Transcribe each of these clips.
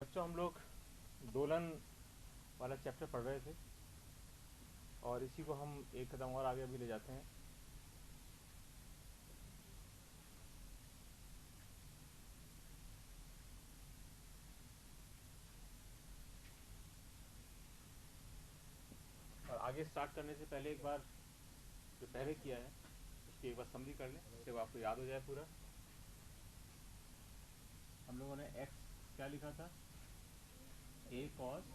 बच्चों हम लोग दोलन वाला चैप्टर पढ़ रहे थे और इसी को हम एक कदम और आगे अभी ले जाते हैं। और आगे स्टार्ट करने से पहले एक बार जो पहले किया है उसकी एक बार समरी कर लें, जिससे आपको याद हो जाए पूरा। हम लोगों ने x क्या लिखा था, a cos,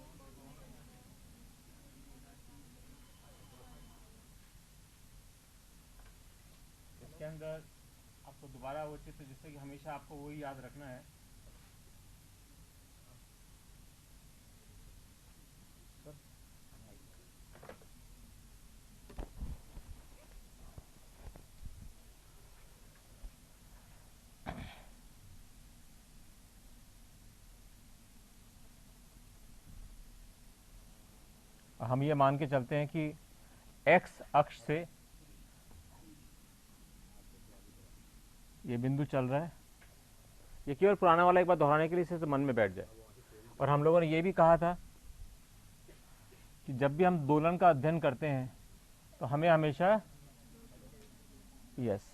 इसके अंदर आपको दोबारा वो चित्र जिससे कि हमेशा आपको वही याद रखना है। हम ये मान के चलते हैं कि x अक्ष से ये बिंदु चल रहा है। ये केवल पुराना वाला एक बार दोहराने के लिए इसे तो मन में बैठ जाए। और हम लोगों ने ये भी कहा था कि जब भी हम दोलन का अध्ययन करते हैं तो हमें हमेशा यस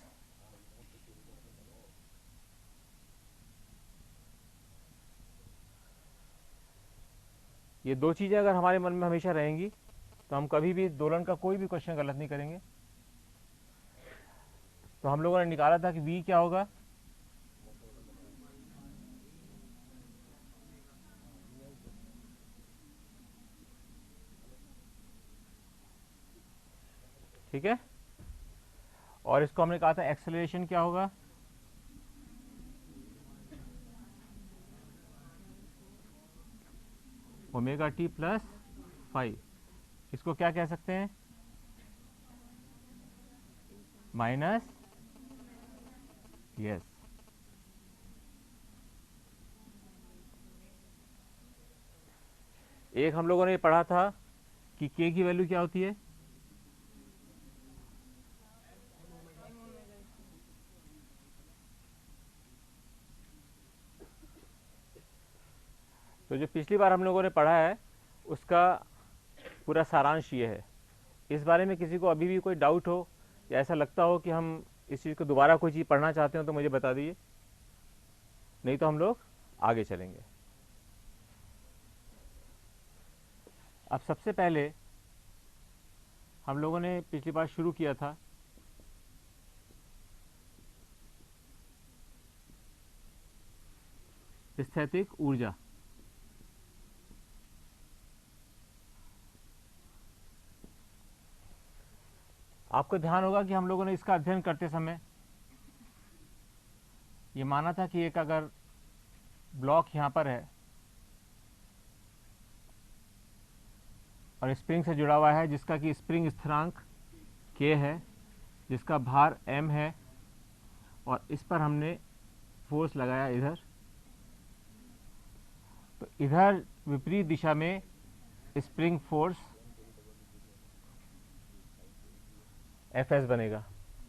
ये दो चीज़ें अगर हमारे मन में हमेशा रहेंगी तो हम कभी भी दोलन का कोई भी क्वेश्चन गलत नहीं करेंगे। तो हम लोगों ने निकाला था कि v क्या होगा, ठीक है। और इसको हमने कहा था एक्सेलरेशन क्या होगा, ओमेगा टी प्लस 5। इसको क्या कह सकते हैं, माइनस यस। एक हम लोगों ने पढ़ा था कि k की वैल्यू क्या होती है, तो जो पिछली बार हम लोगों ने पढ़ा है उसका पूरा सारांश ये है। इस बारे में किसी को अभी भी कोई डाउट हो या ऐसा लगता हो कि हम इस चीज़ को दोबारा कोई चीज़ पढ़ना चाहते हो तो मुझे बता दीजिए, नहीं तो हम लोग आगे चलेंगे। अब सबसे पहले हम लोगों ने पिछली बार शुरू किया था स्थैतिक ऊर्जा। आपको ध्यान होगा कि हम लोगों ने इसका अध्ययन करते समय ये माना था कि एक अगर ब्लॉक यहाँ पर है और स्प्रिंग से जुड़ा हुआ है जिसका कि स्प्रिंग स्थिरांक k है, जिसका भार m है, और इस पर हमने फोर्स लगाया इधर, तो इधर विपरीत दिशा में स्प्रिंग फोर्स Fs बनेगा।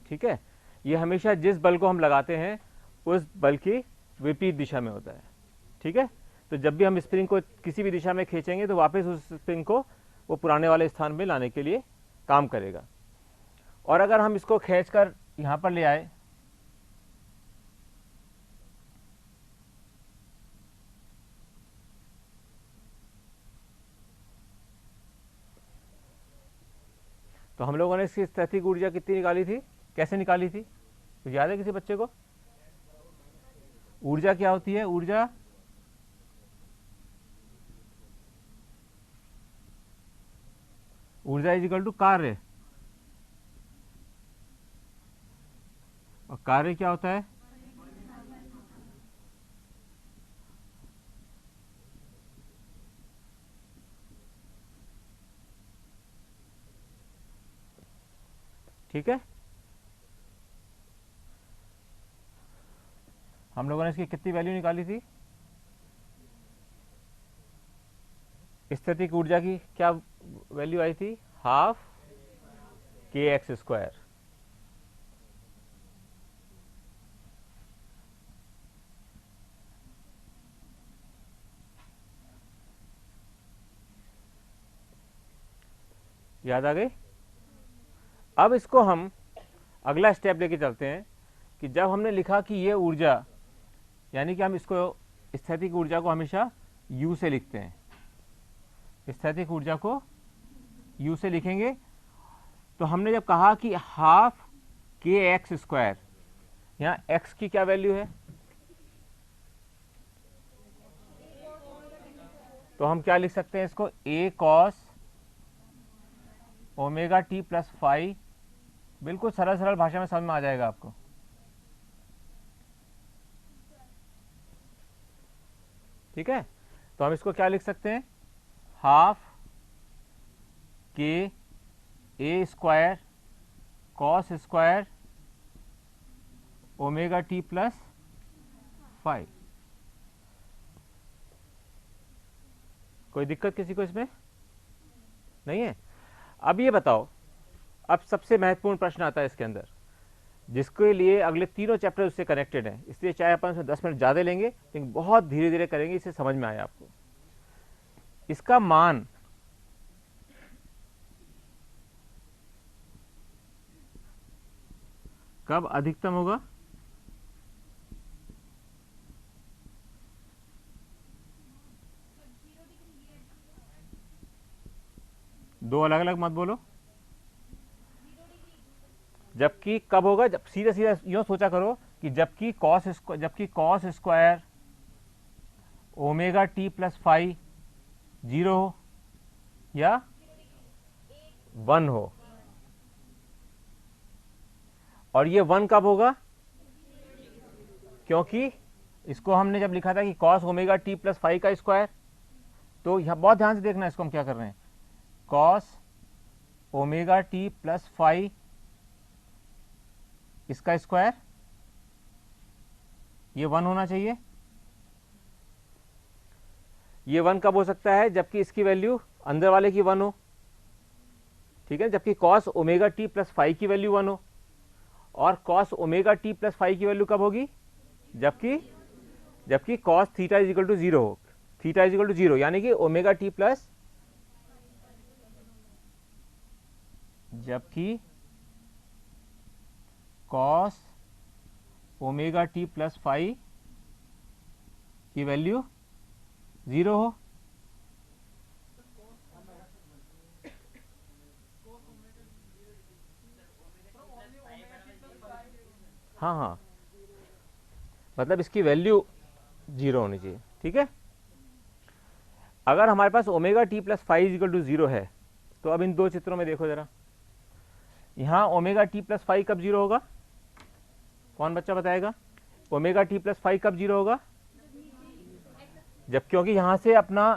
ठीक है, ये हमेशा जिस बल को हम लगाते हैं उस बल की विपरीत दिशा में होता है। ठीक है, तो जब भी हम स्प्रिंग को किसी भी दिशा में खींचेंगे तो वापस उस स्प्रिंग को वो पुराने वाले स्थान में लाने के लिए काम करेगा। और अगर हम इसको खींचकर यहाँ पर ले आए तो हम लोगों ने इसकी स्थैतिक ऊर्जा कितनी निकाली थी, कैसे निकाली थी, तो याद है किसी बच्चे को? ऊर्जा क्या होती है, ऊर्जा ऊर्जा इज इक्वल टू कार्य, और कार्य क्या होता है, ठीक है। हम लोगों ने इसकी कितनी वैल्यू निकाली थी, स्थैतिक ऊर्जा की क्या वैल्यू आई थी, हाफ के एक्स स्क्वायर। याद आ गई। अब इसको हम अगला स्टेप लेके चलते हैं कि जब हमने लिखा कि ये ऊर्जा, यानी कि हम इसको स्थैतिक ऊर्जा को हमेशा U से लिखते हैं, स्थैतिक ऊर्जा को U से लिखेंगे, तो हमने जब कहा कि हाफ के एक्स स्क्वायर, यहाँ x की क्या वैल्यू है, तो हम क्या लिख सकते हैं इसको, a cos omega t plus five, बिल्कुल सरल सरल भाषा में समझ में आ जाएगा आपको। ठीक है, तो हम इसको क्या लिख सकते हैं, हाफ के A square cos square omega t plus five. कोई दिक्कत किसी को इसमें नहीं है। अब ये बताओ, अब सबसे महत्वपूर्ण प्रश्न आता है इसके अंदर, जिसके लिए अगले तीनों चैप्टर उससे कनेक्टेड हैं, इसलिए चाहे अपन उसमें 10 मिनट ज़्यादा लेंगे लेकिन बहुत धीरे धीरे करेंगे, इसे समझ में आए आपको। इसका मान कब अधिकतम होगा, दो अलग अलग मत बोलो, जबकि कब होगा, जब सीधा सीधा यूं सोचा करो कि जबकि cos square omega t plus five 0 हो या 1 हो, और ये 1 कब होगा, क्योंकि इसको हमने जब लिखा था कि cos omega t plus five का स्क्वायर, तो यहां बहुत ध्यान से देखना इसको हम क्या कर रहे हैं, cos omega t plus five इसका स्क्वायर, ये 1 होना चाहिए। ये 1 कब हो सकता है, जबकि इसकी वैल्यू अंदर वाले की 1 हो, ठीक है, जबकि cos omega t plus five की वैल्यू 1 हो, और cos omega t plus five की वैल्यू कब होगी, जबकि cos theta is equal to 0 हो, थीटा इज इक्वल टू 0, यानी कि ओमेगा टी प्लस, जबकि cos omega t plus five की वैल्यू 0 हो। हाँ हाँ, मतलब इसकी वैल्यू 0 होनी चाहिए, ठीक है। अगर हमारे पास omega t plus five equal to 0 है, तो अब इन दो चित्रों में देखो जरा, यहां ओमेगा टी प्लस फाइव कब 0 होगा, कौन बच्चा बताएगा, ओमेगा टी प्लस फाइव कब 0 होगा, जब, क्योंकि यहां से अपना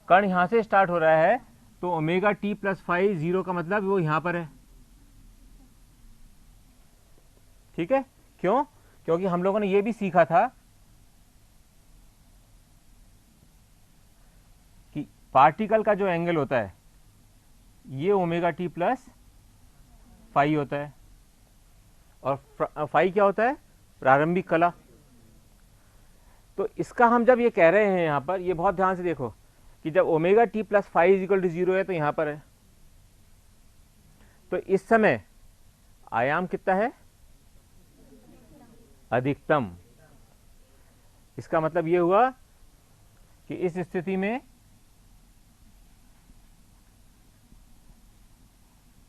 कण यहां से स्टार्ट हो रहा है, तो ओमेगा टी प्लस फाइव 0 का मतलब वो यहां पर है, ठीक है। क्यों, क्योंकि हम लोगों ने ये भी सीखा था कि पार्टिकल का जो एंगल होता है ये ओमेगा टी प्लस फाइव होता है, और फाइव क्या होता है, प्रारंभिक कला। तो इसका हम जब ये कह रहे हैं यहां पर, ये बहुत ध्यान से देखो कि जब omega t plus five equal to 0 है, तो यहां पर है, तो इस समय आयाम कितना है, अधिकतम। इसका मतलब ये हुआ कि इस स्थिति में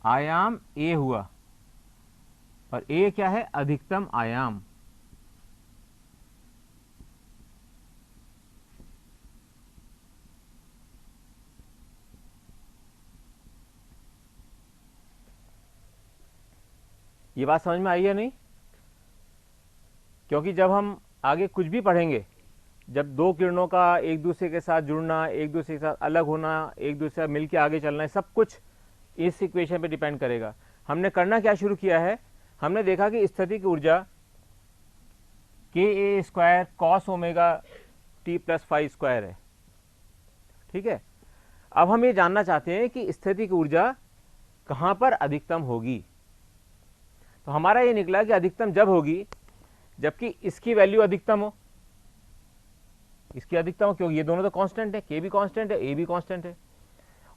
आयाम a हुआ, और a क्या है, अधिकतम आयाम। ये बात समझ में आई है नहीं, क्योंकि जब हम आगे कुछ भी पढ़ेंगे, जब दो किरणों का एक दूसरे के साथ जुड़ना, एक दूसरे के साथ अलग होना, एक दूसरे से मिलकर आगे चलना, सब कुछ इस इक्वेशन पे डिपेंड करेगा। हमने करना क्या शुरू किया है, हमने देखा कि स्थैतिक ऊर्जा के A square cos omega t plus five square है, ठीक है। अब हम ये जानना चाहते हैं कि स्थैतिक ऊर्जा कहां पर अधिकतम होगी, तो हमारा ये निकला कि अधिकतम जब होगी जबकि इसकी वैल्यू अधिकतम हो, इसकी अधिकतम हो, क्योंकि ये दोनों तो कांस्टेंट है, के भी कांस्टेंट है, ए भी कांस्टेंट है,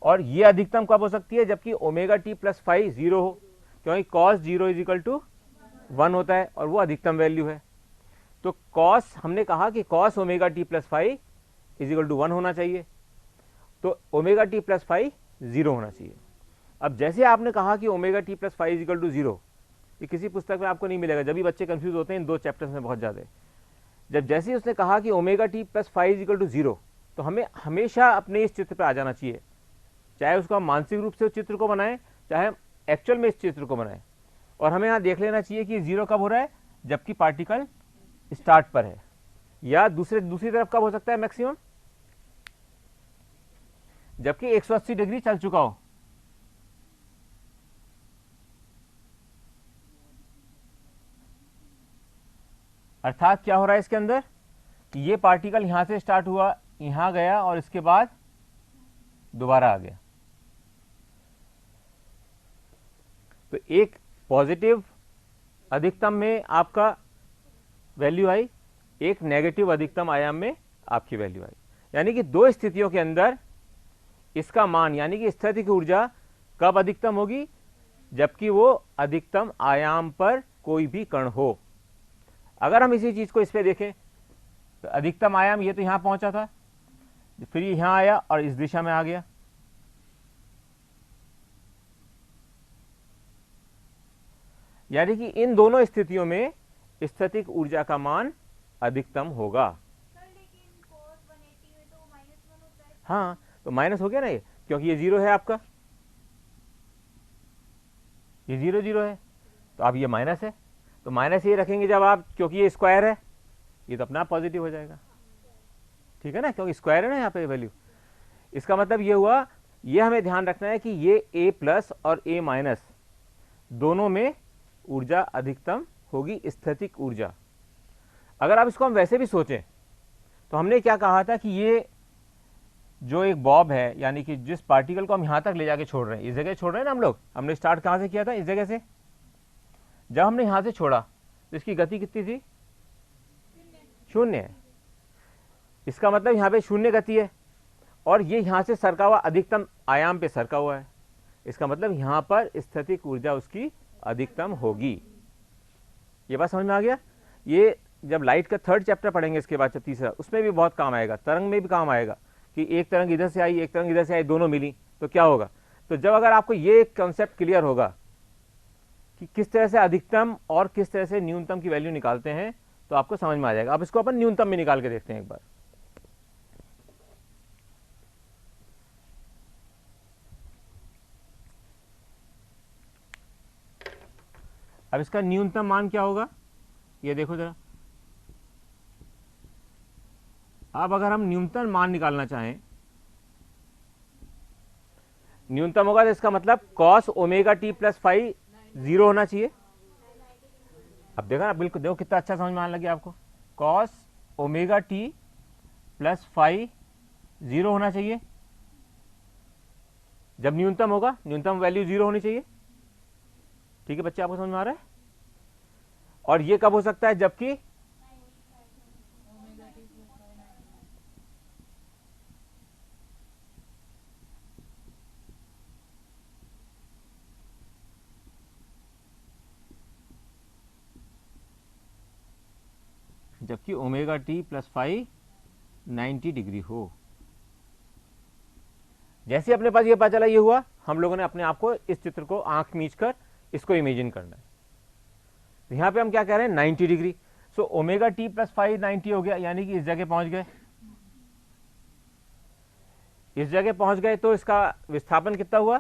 और ये अधिकतम कब हो सकती है, जबकि omega t plus five zero हो, क्योंकि cos zero is equal to 1 होता है और वो अधिकतम वैल्यू है। तो कॉस, हमने कहा कि cos omega t plus five is equal to 1 होना चाहिए, तो ओमेगा टी प्लस फाइव 0 होना चाहिए। अब जैसे आपने कहा कि omega t plus five is equal to 0, ये किसी पुस्तक में आपको नहीं मिलेगा, जब भी बच्चे कंफ्यूज होते हैं इन 2 चैप्टर्स में बहुत ज़्यादा। जब जैसे ही उसने कहा कि omega t plus five is equal to 0, तो हमें हमेशा अपने इस चित्र पर आ जाना चाहिए, चाहे उसको हम मानसिक रूप से उस चित्र को बनाएं, चाहे हम एक्चुअल में इस चित्र को बनाएं। और हमें यहाँ देख लेना चाहिए कि 0 कब हो रहा है, जबकि पार्टिकल स्टार्ट पर है, या दूसरी तरफ कब हो सकता है मैक्सिमम, जबकि 180 डिग्री चल चुका हो। अर्थात क्या हो रहा है इसके अंदर, कि ये पार्टिकल यहां से स्टार्ट हुआ, यहां गया और इसके बाद दोबारा आ गया। तो एक पॉजिटिव अधिकतम में आपका वैल्यू आई, एक नेगेटिव अधिकतम आयाम में आपकी वैल्यू आई, यानी कि 2 स्थितियों के अंदर इसका मान, यानी कि स्थैतिक ऊर्जा कब अधिकतम होगी, जबकि वो अधिकतम आयाम पर कोई भी कण हो। अगर हम इसी चीज को इस पे देखें, तो अधिकतम आयाम ये तो यहां पहुंचा था, फिर यहां आया और इस दिशा में आ गया, यानी कि इन दोनों स्थितियों में स्थैतिक ऊर्जा का मान अधिकतम होगा। लेकिन cos 180 में तो -1 होता है। हाँ, तो माइनस हो गया ना ये, क्योंकि ये 0 है आपका, ये 0 0 है, तो अब ये माइनस है, तो माइनस ये रखेंगे जब आप, क्योंकि ये स्क्वायर है, ये तो अपना पॉजिटिव हो जाएगा, ठीक है ना, क्योंकि स्क्वायर है ना यहाँ पे वैल्यू। इसका मतलब ये हुआ, ये हमें ध्यान रखना है कि ये a प्लस और a माइनस दोनों में ऊर्जा अधिकतम होगी, स्थैतिक ऊर्जा। अगर आप इसको हम वैसे भी सोचें, तो हमने क्या कहा था कि ये जो एक बॉब है, यानी कि जिस पार्टिकल को हम यहां तक ले जाके छोड़ रहे हैं, इस जगह छोड़ रहे हैं ना हम लोग, हमने स्टार्ट कहां से किया था, इस जगह से। जब हमने यहां से छोड़ा तो इसकी गति कितनी थी, 0 है। इसका मतलब यहां पे 0 गति है, और ये यहां से सरका हुआ अधिकतम आयाम पे सरका हुआ है, इसका मतलब यहां पर स्थैतिक ऊर्जा उसकी अधिकतम होगी। ये बात समझ में आ गया। ये जब लाइट का 3rd चैप्टर पढ़ेंगे इसके बाद, जब तीसरा, उसमें भी बहुत काम आएगा, तरंग में भी काम आएगा, कि एक तरंग इधर से आई, एक तरंग इधर से आई, दोनों मिली तो क्या होगा। तो जब अगर आपको ये कंसेप्ट क्लियर होगा कि किस तरह से अधिकतम और किस तरह से न्यूनतम की वैल्यू निकालते हैं, तो आपको समझ में आ जाएगा। अब इसको अपन न्यूनतम में निकाल के देखते हैं एक बार। अब इसका न्यूनतम मान क्या होगा, ये देखो जरा। अब अगर हम न्यूनतम मान निकालना चाहें, न्यूनतम होगा तो इसका मतलब cos omega t plus five 0 होना चाहिए। अब देखा ना, बिल्कुल देखो कितना अच्छा समझ में आने लगे आपको, cos omega t plus five 0 होना चाहिए। जब न्यूनतम होगा, न्यूनतम वैल्यू 0 होनी चाहिए, ठीक है बच्चे, आपको समझ में आ रहा है। और ये कब हो सकता है, जबकि जबकि omega t plus five 90 degree हो। जैसे अपने पास ये पता चला, ये हुआ, हम लोगों ने अपने आप को इस चित्र को आंख मीच कर इसको इमेजिन करना है। तो यहां पे हम क्या कह रहे हैं, 90 degree. So omega t plus five 90 हो गया, यानी कि इस जगह पहुंच गए, इस जगह पहुंच गए, तो इसका विस्थापन कितना हुआ,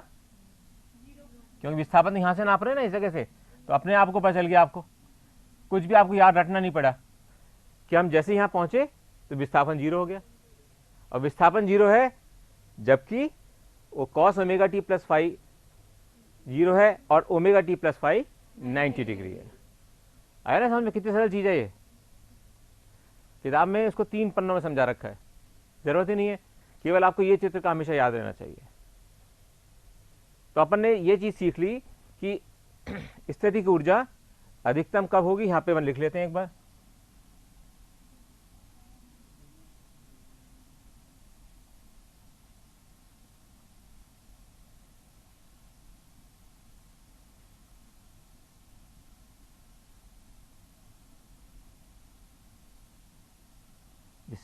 क्योंकि विस्थापन यहां से नाप रहे हैं ना, इस जगह से, तो अपने आप को पता चल गया, आपको कुछ भी आपको याद रखना नहीं पड़ा कि हम जैसे यहां पहुंचे तो विस्थापन 0 हो गया। और विस्थापन 0 है, जबकि वो cos omega t plus five 0 है और omega t plus five 90 degree है। आया ना समझ में, कितनी सरल चीज है ये। किताब में इसको 3 पन्नों में समझा रखा है, जरूरत ही नहीं है, केवल आपको ये चित्र का हमेशा याद रहना चाहिए। तो अपन ने ये चीज सीख ली कि स्थैतिक ऊर्जा अधिकतम कब होगी, यहां पे अपन लिख लेते हैं एक बार।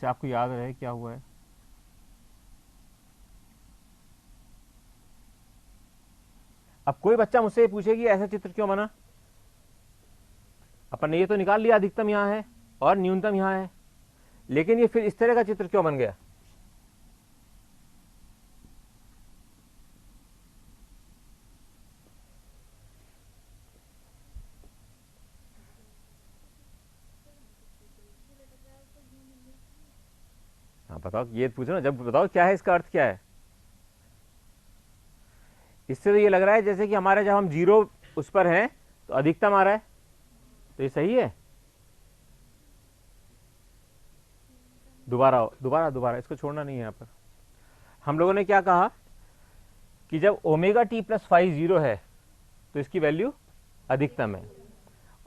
जिससे आपको याद रहे क्या हुआ है। अब कोई बच्चा मुझसे पूछे कि ऐसा चित्र क्यों बना, अपन ने ये तो निकाल लिया अधिकतम यहाँ है और न्यूनतम यहाँ है, लेकिन ये फिर इस तरह का चित्र क्यों बन गया। हाँ बताओ, ये पूछो ना, जब बताओ क्या है, इसका अर्थ क्या है। इससे तो ये लग रहा है जैसे कि हमारे जब हम जीरो उस पर हैं तो अधिकतम आ रहा है, तो ये सही है। दोबारा दोबारा दोबारा, इसको छोड़ना नहीं है। यहाँ पर हम लोगों ने क्या कहा कि जब ओमेगा टी प्लस 5 जीरो है तो इसकी वैल्यू अधिकतम है,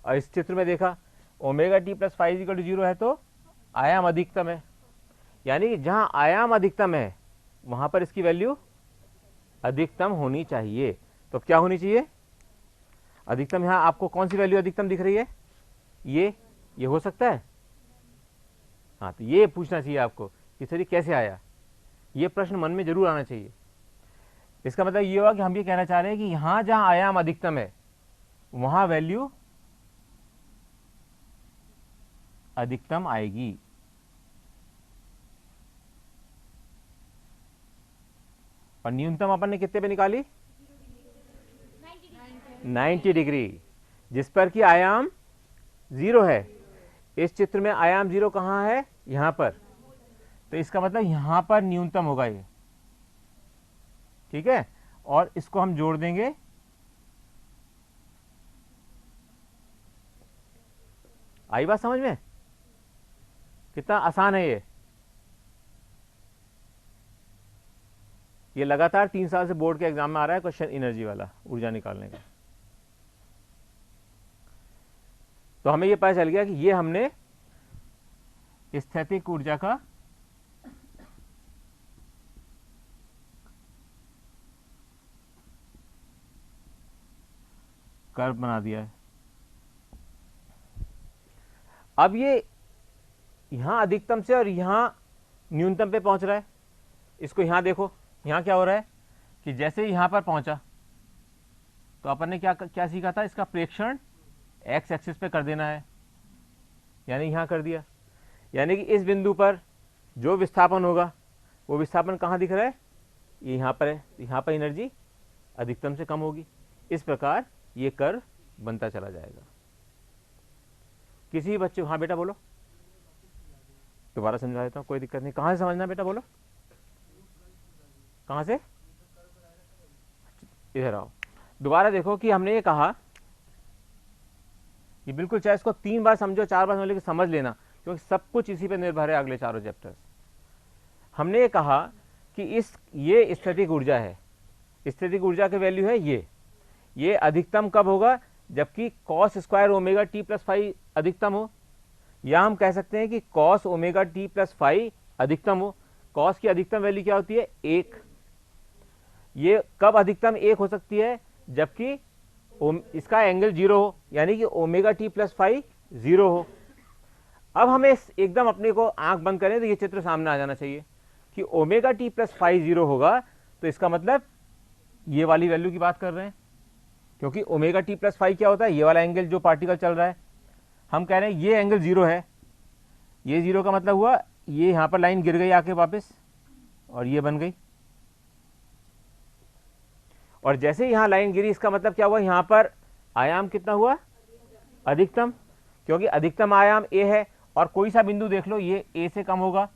और इस चित्र में देखा omega t plus 5 equal to zero है तो आयाम अधिकतम है, यानी कि जहां आयाम अधिकतम है वहां पर इसकी वैल्यू अधिकतम होनी चाहिए। तो क्या होनी चाहिए अधिकतम। यहां आपको कौन सी वैल्यू अधिकतम दिख रही है, ये हो सकता है। हाँ, तो ये पूछना चाहिए आपको कि सर ये कैसे आया, ये प्रश्न मन में जरूर आना चाहिए। इसका मतलब ये हुआ कि हम ये कहना चाह रहे हैं कि यहां जहां आयाम अधिकतम है वहां वैल्यू अधिकतम आएगी। और न्यूनतम अपन ने कितने पे निकाली, 90 डिग्री, जिस पर कि आयाम जीरो है। इस चित्र में आयाम जीरो कहां है, यहां पर, तो इसका मतलब यहां पर न्यूनतम होगा ये, ठीक है। और इसको हम जोड़ देंगे, आई बात समझ में, कितना आसान है ये लगातार 3 साल से बोर्ड के एग्जाम में आ रहा है क्वेश्चन, एनर्जी वाला, ऊर्जा निकालने का। तो हमें ये पता चल गया कि ये हमने स्थैतिक ऊर्जा का कर्व बना दिया है। अब ये यहां अधिकतम से और यहां न्यूनतम पे पहुंच रहा है। इसको यहां देखो, यहां क्या हो रहा है कि जैसे ही यहां पर पहुंचा तो अपन ने क्या सीखा था, इसका प्रेक्षण एक्स एक्सिस पे कर देना है, यानी यहां कर दिया। यानी कि इस बिंदु पर जो विस्थापन होगा वो विस्थापन कहां दिख रहा है, ये यहां पर है। यहां पर एनर्जी अधिकतम से कम होगी। इस प्रकार ये कर्व बनता चला जाएगा। किसी बच्चे, हाँ बेटा बोलो, दोबारा समझा देता हूं, कोई दिक्कत नहीं। कहां से समझना बेटा, बोलो कहां से, इधर आओ। दोबारा देखो कि हमने ये कहा कि बिल्कुल, चाहे इसको 3 बार समझो 4 बार समझो, लेकिन समझ लेना, क्योंकि सब कुछ इसी पे निर्भर है अगले चारों चैप्टर्स। हमने ये कहा कि ये स्थैतिक ऊर्जा है, स्थैतिक ऊर्जा की वैल्यू है ये अधिकतम कब होगा, जबकि cos square omega t plus 5 अधिकतम हो, या हम कह सकते हैं कि कॉस ओमेगा टी प्लस 5 अधिकतम हो। कॉस की अधिकतम वैल्यू क्या होती है, 1। ये कब अधिकतम 1 हो सकती है, जबकि इसका एंगल 0 हो, यानी कि ओमेगा टी प्लस 5 0 हो। अब हमें एकदम अपने को आंख बंद करें तो ये चित्र सामने आ जाना चाहिए कि ओमेगा टी प्लस 5 0 होगा, तो इसका मतलब ये वाली वैल्यू की बात कर रहे हैं, क्योंकि ओमेगा टी प्लस 5 क्या होता है, ये वाला एंगल जो पार्टिकल चल रहा है। हम कह रहे हैं ये एंगल 0 है, ये 0 का मतलब हुआ ये यहां पर लाइन गिर गई आके वापस, और ये बन गई। और जैसे यहां लाइन गिरी, इसका मतलब क्या हुआ, यहां पर आयाम कितना हुआ, अधिकतम, क्योंकि अधिकतम आयाम ए है। और कोई सा बिंदु देख लो, ये ए से कम होगा,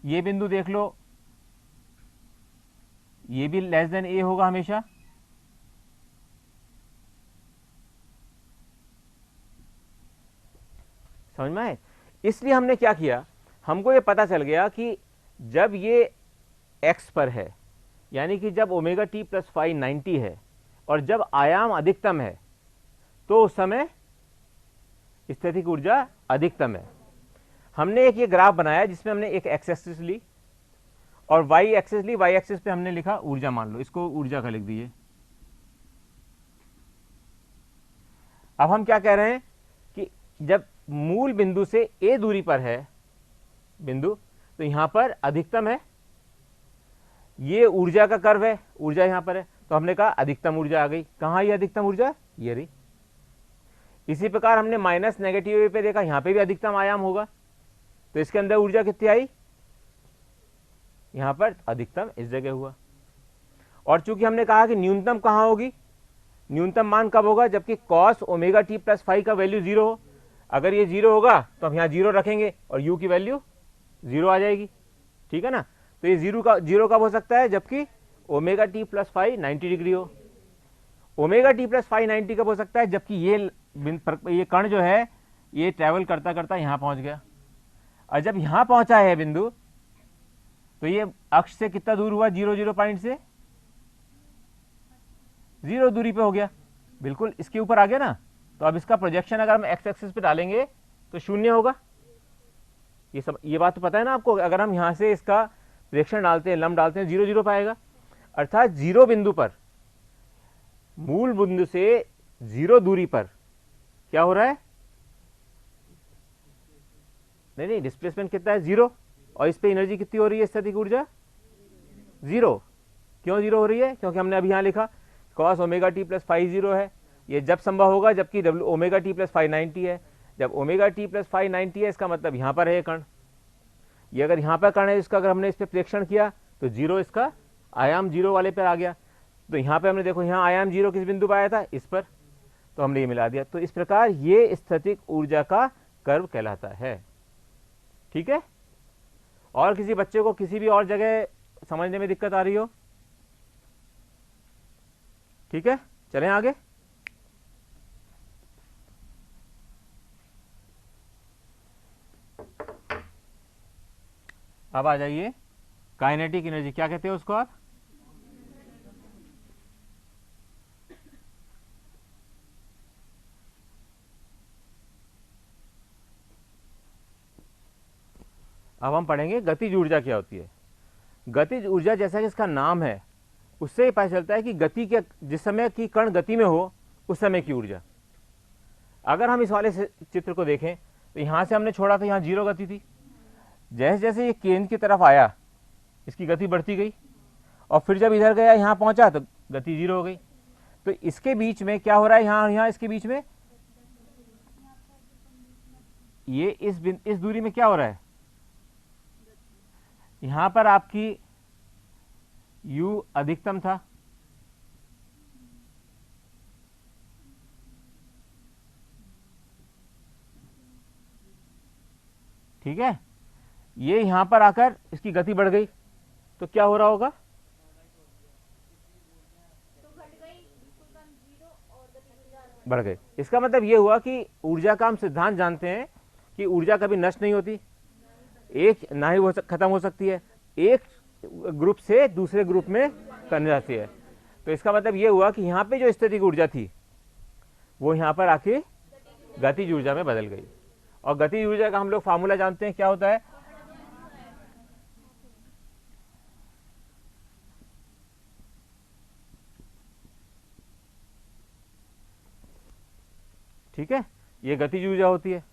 ये बिंदु देख लो, ये भी लेस देन ए होगा हमेशा। समझ में आए। इसलिए हमने क्या किया, हमको ये पता चल गया कि जब ये एक्स पर है, यानी कि जब ओमेगा टी प्लस 5 90 है और जब आयाम अधिकतम है, तो उस समय स्थैतिक ऊर्जा अधिकतम है। हमने एक ये ग्राफ बनाया जिसमें हमने एक एक्स एक्सिस ली और वाई एक्सिस ली। वाई एक्सिस पे हमने लिखा ऊर्जा, मान लो इसको ऊर्जा का लिख दीजिए। अब हम क्या कह रहे हैं कि जब मूल बिंदु से ए दूरी पर है बिंदु, तो यहां पर अधिकतम है, ये ऊर्जा का कर्व है, ऊर्जा यहां पर है, तो हमने कहा अधिकतम ऊर्जा आ गई। कहां ये अधिकतम ऊर्जा? ये रही। इसी प्रकार हमने माइनस नेगेटिव वे पे देखा, यहां पे भी अधिकतम आयाम होगा, तो इसके अंदर ऊर्जा कितनी आई? यहां पर अधिकतम इस जगह हुआ। और चूंकि हमने कहा कि न्यूनतम कहां होगी, न्यूनतम मान कब होगा? जबकि cos omega t plus five का वैल्यू जीरो हो। अगर ये जीरो होगा तो हम यहाँ जीरो रखेंगे और यू की वैल्यू जीरो आ जाएगी, ठीक है ना। तो ये जीरो कब हो सकता है? जबकि omega t plus five 90 degree हो। ओमेगा टी प्लस फाइव 90 कब हो सकता है? जबकि ये कण जो है ये ट्रैवल करता करता यहां पहुंच गया, और जब यहां पहुंचा है बिंदु, तो ये अक्ष से कितना दूर हुआ? 0 पॉइंट से 0 दूरी पे हो गया, बिल्कुल इसके ऊपर आ गया ना। तो अब इसका प्रोजेक्शन अगर हम एक्स एक्सिस पे डालेंगे तो शून्य होगा। ये बात तो पता है ना आपको। अगर हम यहां से इसका प्रोजेक्शन डालते हैं, लंब डालते हैं, 0 पाएगा, अर्थात 0 बिंदु पर, मूल बिंदु से 0 दूरी पर क्या हो रहा है? नहीं, डिस्प्लेसमेंट कितना है? 0। और इस पे एनर्जी कितनी हो रही है? स्थैतिक ऊर्जा 0। क्यों 0 हो रही है? क्योंकि हमने अभी यहां लिखा cos omega t plus five 0 है। ये जब संभव होगा जबकि ओमेगा टी प्लस फाइव 90 है। जब ओमेगा टी प्लस फाइव 90 है, इसका मतलब यहां पर है कण। ये अगर यहां पर कण है, इसका अगर हमने इस पर प्रेक्षण किया तो 0, इसका आयाम 0 वाले पर आ गया। तो यहां पे हमने देखो, यहां आयाम 0 किस बिंदु पर आया था? इस पर, तो हमने ये मिला दिया। तो इस प्रकार ये स्थैतिक ऊर्जा का कर्व कहलाता है, ठीक है। और किसी बच्चे को किसी भी और जगह समझने में दिक्कत आ रही हो? ठीक है, चलें आगे। अब आ जाइए काइनेटिक एनर्जी, क्या कहते हैं उसको आप? अब हम पढ़ेंगे गतिज ऊर्जा क्या होती है। गतिज ऊर्जा, जैसा कि इसका नाम है, उससे ही पता चलता है कि गति के, जिस समय की कण गति में हो उस समय की ऊर्जा। अगर हम इस वाले चित्र को देखें तो यहां से हमने छोड़ा था, यहां 0 गति थी। जैसे जैसे ये केंद्र की तरफ आया, इसकी गति बढ़ती गई, और फिर जब इधर गया, यहां पहुंचा तो गति 0 हो गई। तो इसके बीच में क्या हो रहा है? यहां इसके बीच में ये इस दूरी में क्या हो रहा है? यहां पर आपकी u अधिकतम था, ठीक है। ये यहां पर आकर इसकी गति बढ़ गई, तो क्या हो रहा होगा? तो घट गई, बिल्कुल कम 0 और गति ज्यादा बढ़ गई। इसका मतलब ये हुआ कि ऊर्जा का हम सिद्धांत जानते हैं कि ऊर्जा कभी नष्ट नहीं होती, एक ना ही खत्म हो सकती है, एक ग्रुप से दूसरे ग्रुप में करने जाती है। तो इसका मतलब ये हुआ कि यहाँ पे जो स्थैतिक ऊर्जा थी वो यहाँ पर आके गतिज ऊर्जा में बदल गई। और गतिज ऊर्जा का हम लोग फार्मूला जानते हैं, क्या होता है? ठीक है, ये गतिज ऊर्जा होती है।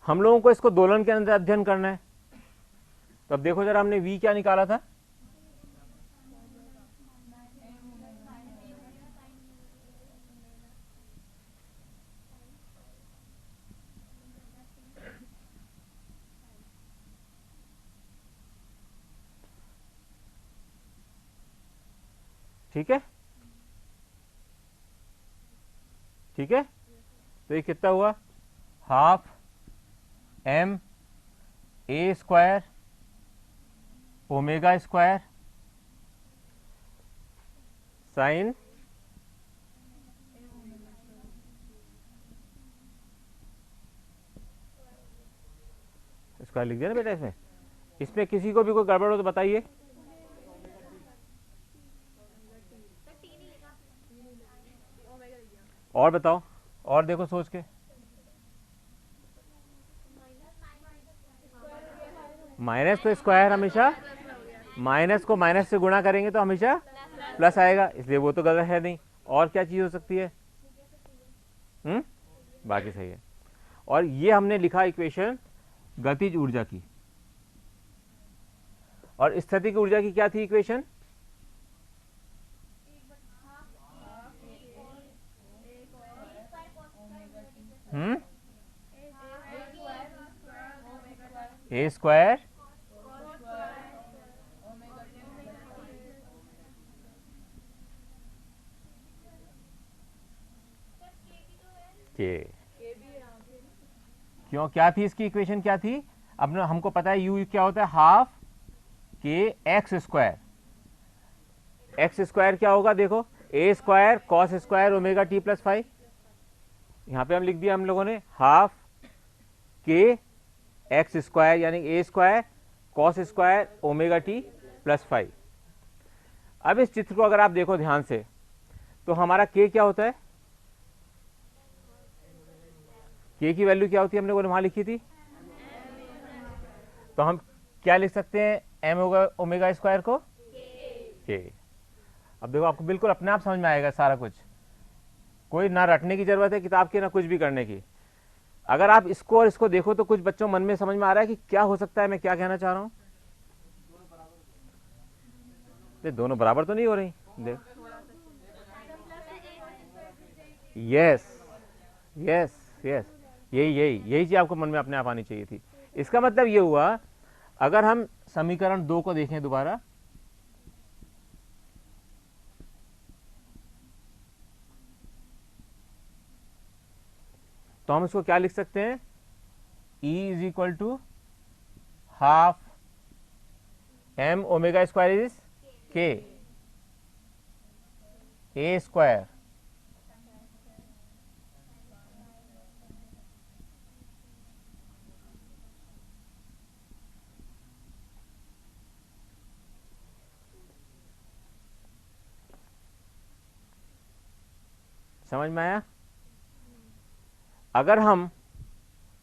हम लोगों को इसको दोलन के अंदर अध्ययन करना है। तो अब देखो जरा, हमने v क्या निकाला था? ठीक है, ठीक है। तो ये कितना हुआ? Half m a square omega square sine square लिख दिया ना बेटा। इसमें किसी को भी कोई गड़बड़ हो तो बताइए। और बताओ, और देखो सोच के। माइनस तो स्क्वायर हमेशा, माइनस को माइनस से गुणा करेंगे तो हमेशा प्लस आएगा, इसलिए वो तो गलत है नहीं। और क्या चीज हो सकती है? बाकी सही है। और ये हमने लिखा इक्वेशन गतिज ऊर्जा की, और स्थितिज ऊर्जा की क्या थी इक्वेशन? ए स्क्वायर के। क्यों, क्या थी इसकी इक्वेशन, क्या थी? अब ना हमको पता है यू क्या होता है, हाफ के एक्स स्क्वायर। एक्स स्क्वायर क्या होगा, देखो A square cos square omega t plus 5। यहां पे हम लिख दिया हम लोगों ने हाफ के एक्स स्क्वायर यानी A square cos square omega t plus 5। अब इस चित्र को अगर आप देखो ध्यान से तो हमारा के क्या होता है, के की वैल्यू क्या होती है, हम लोगों ने वहां लिखी थी, तो हम क्या लिख सकते हैं एम ओमेगा स्क्वायर को के। अब देखो आपको बिल्कुल अपने आप समझ में आएगा सारा कुछ, कोई ना रटने की जरूरत है किताब की ना कुछ भी करने की। अगर आप इसको और इसको देखो तो कुछ बच्चों मन में समझ में आ रहा है कि क्या हो सकता है, मैं क्या कहना चाह रहा हूं। दोनों बराबर तो नहीं हो रही, देख यस यस यस, यही चीज आपको मन में अपने आप आनी चाहिए थी। इसका मतलब ये हुआ, अगर हम समीकरण 2 को देखें दोबारा, तो हम इसको क्या लिख सकते हैं, E is equal to half M omega square is K A square समझ में आया? अगर हम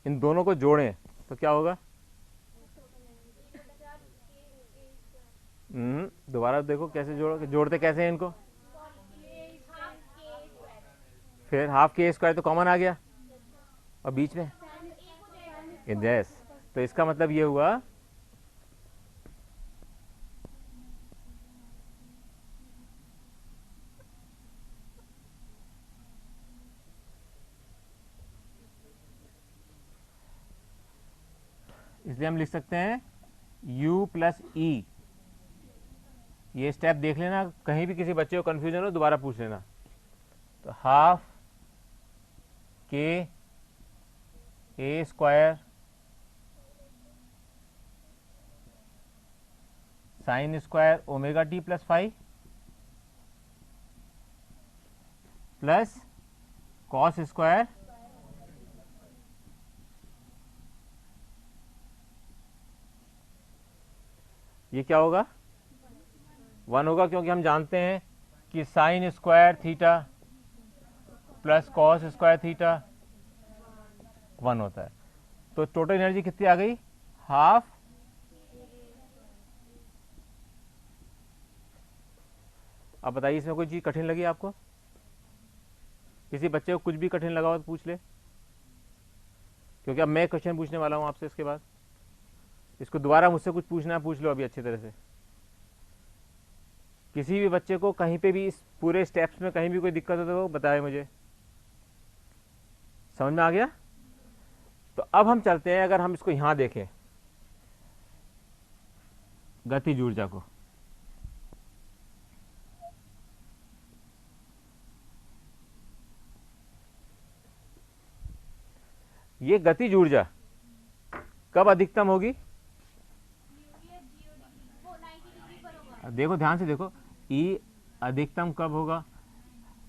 इन दोनों को जोड़ें तो क्या होगा, दोबारा देखो कैसे जोड़ते कैसे हैं इनको, फिर हाफ के स्क्वायर तो कॉमन आ गया और बीच में यस, तो इसका मतलब ये हुआ इसलिए हम लिख सकते हैं u प्लस ई। ये स्टेप देख लेना, कहीं भी किसी बच्चे को कंफ्यूजन हो दोबारा पूछ लेना। तो हाफ के A square sine square omega t plus 5 plus cos square ये क्या होगा, 1 होगा, क्योंकि हम जानते हैं कि sine square theta plus cos square theta 1 होता है। तो टोटल एनर्जी कितनी आ गई, हाफ अब बताइए इसमें कोई चीज कठिन लगी आपको, किसी बच्चे को कुछ भी कठिन लगा हो तो पूछ ले, क्योंकि अब मैं क्वेश्चन पूछने वाला हूं आपसे। इसके बाद इसको दोबारा मुझसे कुछ पूछना है पूछ लो अभी अच्छी तरह से। किसी भी बच्चे को कहीं पे भी इस पूरे स्टेप्स में कहीं भी कोई दिक्कत हो तो बताए मुझे। समझ में आ गया? तो अब हम चलते हैं, अगर हम इसको यहां देखें गतिज ऊर्जा को, ये गतिज ऊर्जा कब अधिकतम होगी, देखो ध्यान से देखो, ई अधिकतम कब होगा।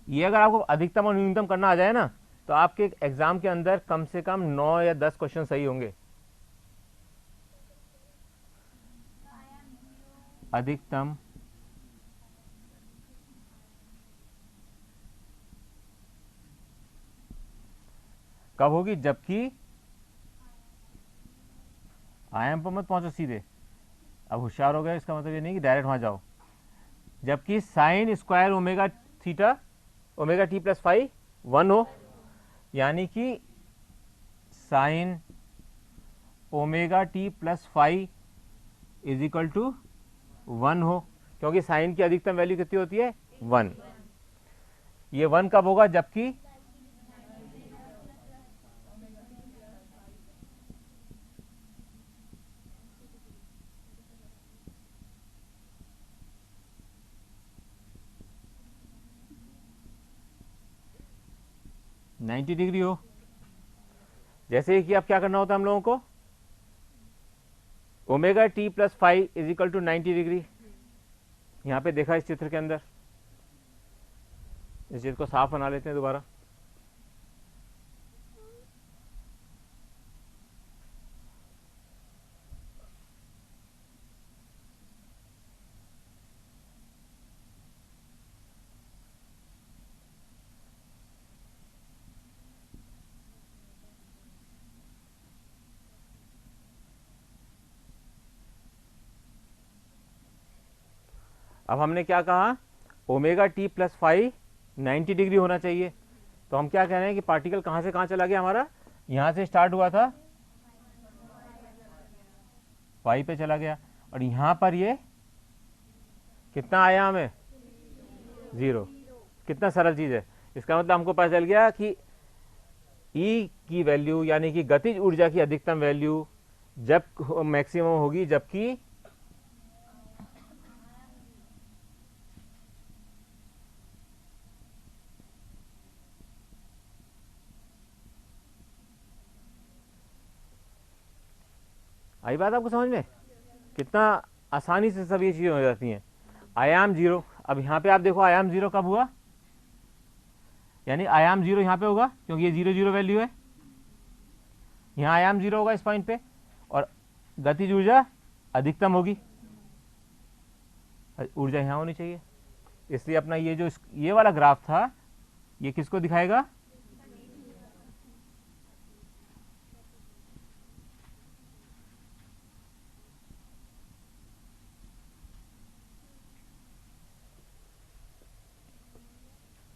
ये अगर आपको अधिकतम और न्यूनतम करना आ जाए ना तो आपके एग्जाम के अंदर कम से कम 9 या 10 क्वेश्चन सही होंगे। अधिकतम कब होगी, जबकि आयाम पर मत पहुंचो सीधे, अब होशियार हो गए, इसका मतलब ये नहीं कि डायरेक्ट वहां जाओ। जबकि sine square omega theta omega t plus 5 1 हो, यानी कि sine omega t plus phi is equal to 1 हो, क्योंकि साइन की अधिकतम वैल्यू कितनी होती है 1। ये 1 कब होगा, जबकि नाइन्टी डिग्री हो। जैसे ही कि अब क्या करना होता है हम लोगों को, omega t plus five is equal to 90 degree. यहां पे देखा इस चित्र के अंदर, इस चित्र को साफ बना लेते हैं दोबारा। अब हमने क्या कहा, omega t plus five 90 degree होना चाहिए। तो हम क्या कह रहे हैं कि पार्टिकल कहां से कहां चला गया हमारा, यहां से स्टार्ट हुआ था फाइव पे चला गया, और यहां पर ये कितना आयाम है 0। कितना सरल चीज है। इसका मतलब हमको पता चल गया कि ई की वैल्यू यानी कि गतिज ऊर्जा की अधिकतम वैल्यू जब मैक्सिमम होगी, जबकि आई बात आपको समझ में, कितना आसानी से सब ये चीजें हो जाती हैं। आयाम 0, अब यहां पे आप देखो आयाम 0 कब हुआ, यानी आयाम 0 यहां पे होगा क्योंकि ये 0 0 वैल्यू है। यहां आयाम 0 होगा इस पॉइंट पे, और गतिज ऊर्जा अधिकतम होगी, ऊर्जा यहां होनी चाहिए। इसलिए अपना ये जो ये वाला ग्राफ था, ये किसको दिखाएगा,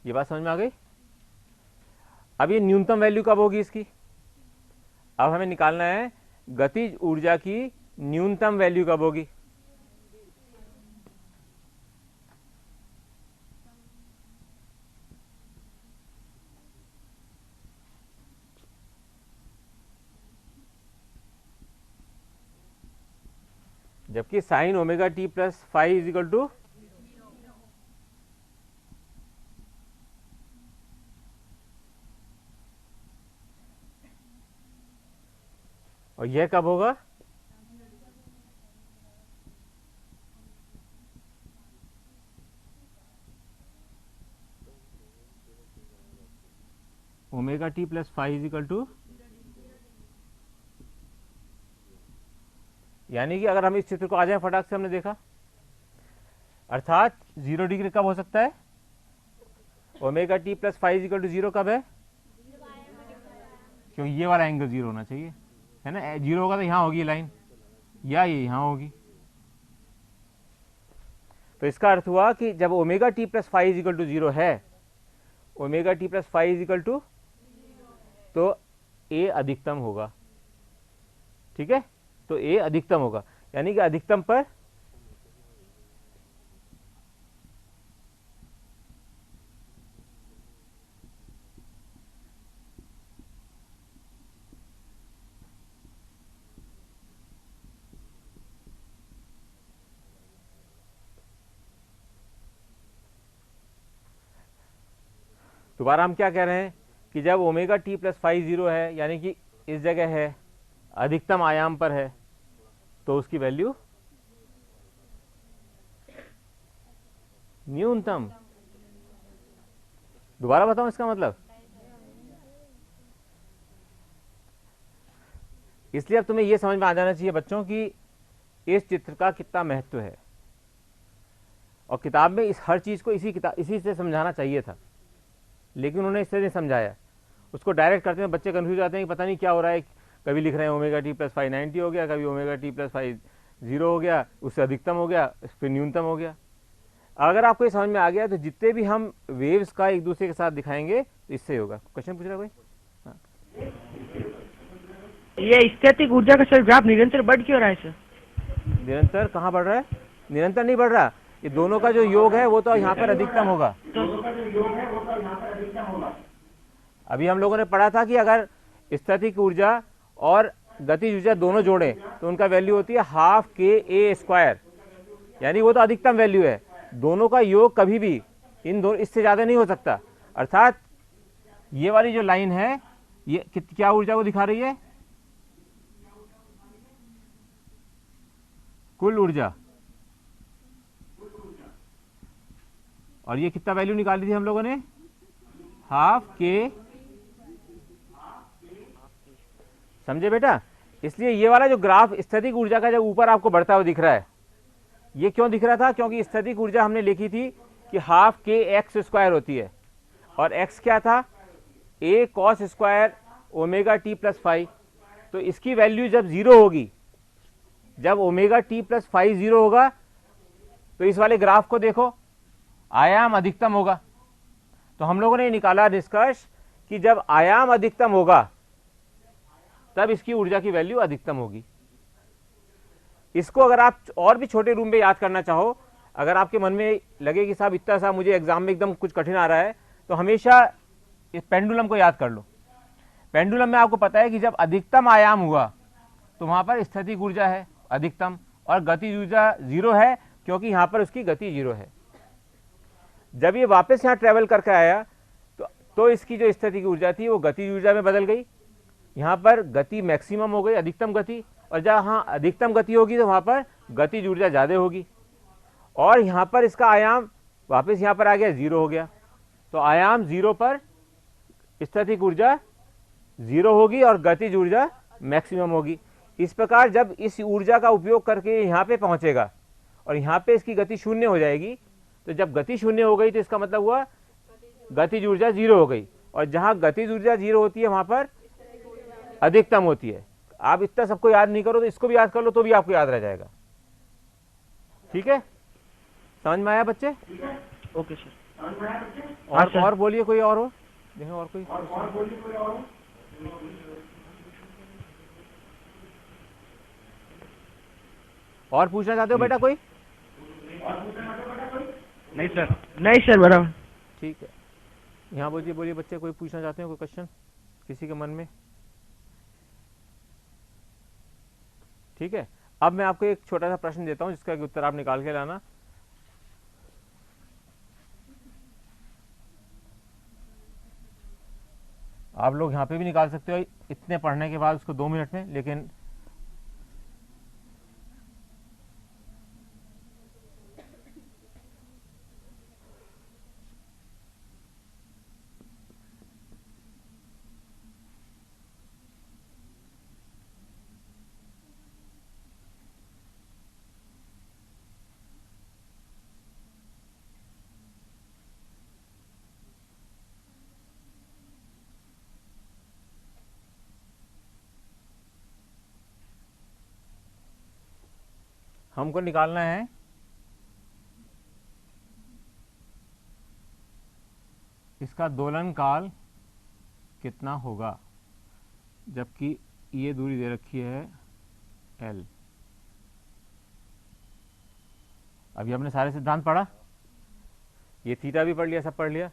ये बात समझ में आ गई। अब ये न्यूनतम वैल्यू कब होगी इसकी, अब हमें निकालना है गतिज ऊर्जा की न्यूनतम वैल्यू कब होगी। जबकि sine omega t plus five is equal to, और यह कब होगा, omega t plus five is equal to, यानी कि अगर हम इस चित्र को आ जाए फटाक से, हमने देखा अर्थात 0 डिग्री कब हो सकता है, omega t plus five is equal to 0 कब है, क्योंकि ये वाला एंगल 0 होना चाहिए, है ना। 0 होगा तो यहां होगी लाइन, या ये यहां होगी। तो इसका अर्थ हुआ कि जब omega t plus five is equal to 0 है, omega t plus five is equal to, तो ए अधिकतम होगा, ठीक है। तो ए अधिकतम होगा, यानी कि अधिकतम पर दोबारा हम क्या कह रहे हैं कि जब ओमेगा टी प्लस फाइव 0 है, यानी कि इस जगह है, अधिकतम आयाम पर है, तो उसकी वैल्यू न्यूनतम। दोबारा बताऊं इसका मतलब, इसलिए अब तुम्हें यह समझ में आ जाना चाहिए बच्चों कि इस चित्र का कितना महत्व है, और किताब में इस हर चीज को इसी से समझाना चाहिए था, लेकिन उन्होंने इससे नहीं समझाया। उसको डायरेक्ट करते हैं बच्चे कंफ्यूज आते हैं कि पता नहीं क्या हो रहा है, कभी लिख रहे हैं ओमेगा टी प्लस 590 हो गया, कभी ओमेगा टी प्लस 50 हो गया, उससे अधिकतम हो गया, फिर न्यूनतम हो गया। अगर आपको ये समझ में आ गया तो जितने भी हम वेव्स का एक दूसरे के साथ दिखाएंगे तो इससे होगा। क्वेश्चन पूछ रहा है कोई? हाँ। ये स्थैतिक ऊर्जा का सर ग्राफ निरंतर बढ़ क्यों रहा है सर? निरंतर कहाँ बढ़ रहा है? निरंतर नहीं बढ़ रहा, ये दोनों का जो योग है वो तो यहाँ पर अधिकतम होगा। अभी हम लोगों ने पढ़ा था कि अगर स्थैतिक ऊर्जा और गतिज ऊर्जा दोनों जोड़ें तो उनका वैल्यू होती है हाफ के ए स्क्वायर, यानी वो तो अधिकतम वैल्यू है। दोनों का योग कभी भी इन दोनों इससे ज़्यादा नहीं हो सकता। अर्थात ये वाली जो लाइन है ये क्या ऊर्जा को दिखा रही है? कुल ऊर्जा। और ये कितना वैल्यू निकाली थी हम लोगों ने? हाफ के। समझे बेटा? इसलिए ये वाला जो ग्राफ स्थैतिक ऊर्जा का जब ऊपर आपको बढ़ता हुआ दिख रहा है, ये क्यों दिख रहा था? क्योंकि स्थैतिक ऊर्जा हमने लिखी थी कि हाफ के एक्स स्क्वायर होती है, और एक्स क्या था? A cos square omega t plus five. तो इसकी वैल्यू जब जीरो होगी, जब omega t plus five zero होगा, तो इस वाले ग्राफ को देखो, आयाम अधिकतम होगा। तो हम लोगों ने निकाला निष्कर्ष कि जब आयाम अधिकतम होगा तब इसकी ऊर्जा की वैल्यू अधिकतम होगी। इसको अगर आप और भी छोटे रूम में याद करना चाहो, अगर आपके मन में लगे कि साहब इतना सा मुझे एग्जाम में एकदम कुछ कठिन आ रहा है, तो हमेशा इस पेंडुलम को याद कर लो। पेंडुलम में आपको पता है कि जब अधिकतम आयाम हुआ तो वहां पर स्थैतिक ऊर्जा है अधिकतम, और गतिज ऊर्जा जीरो है क्योंकि यहां पर उसकी गति जीरो है। जब ये वापस यहां ट्रेवल करके आया तो इसकी जो स्थैतिक ऊर्जा थी वो गतिज ऊर्जा में बदल गई। यहां पर गति मैक्सिमम हो गई, अधिकतम गति, और जहां अधिकतम गति होगी तो वहां पर गतिज ऊर्जा ज्यादा होगी, और यहां पर इसका आयाम वापस यहां पर आ गया, जीरो हो गया। तो आयाम जीरो पर स्थैतिक ऊर्जा जीरो होगी और गतिज ऊर्जा मैक्सिमम होगी। इस प्रकार जब इस ऊर्जा का उपयोग करके यहां पे पहुंचेगा और यहां पे इसकी गति शून्य हो जाएगी, तो जब गति शून्य हो गई तो इसका मतलब हुआ गतिज ऊर्जा जीरो हो गई, और जहां गतिज ऊर्जा जीरो होती है वहां पर अधिकतम होती है। आप इतना सबको याद नहीं करो तो इसको भी याद कर लो तो भी आपको याद रह जाएगा। ठीक है, समझ में आया बच्चे? Okay sir. और बोलिए, कोई और हो? देखो और कोई। और पूछना चाहते हो बेटा कोई? नहीं सर, नहीं सर, बराबर। ठीक है, यहाँ बोलिए बच्चे, कोई पूछना चाहते हो, कोई क्वेश्चन किसी के मन में? ठीक है, अब मैं आपको एक छोटा सा प्रश्न देता हूं जिसका उत्तर आप निकाल के लाना। आप लोग यहाँ पे भी निकाल सकते हो इतने पढ़ने के बाद उसको 2 मिनट में, लेकिन हमको निकालना है इसका दोलन काल कितना होगा, जबकि ये दूरी दे रखी है L। अभी हमने सारे सिद्धांत पढ़ा, ये थीटा भी पढ़ लिया, सब पढ़ लिया।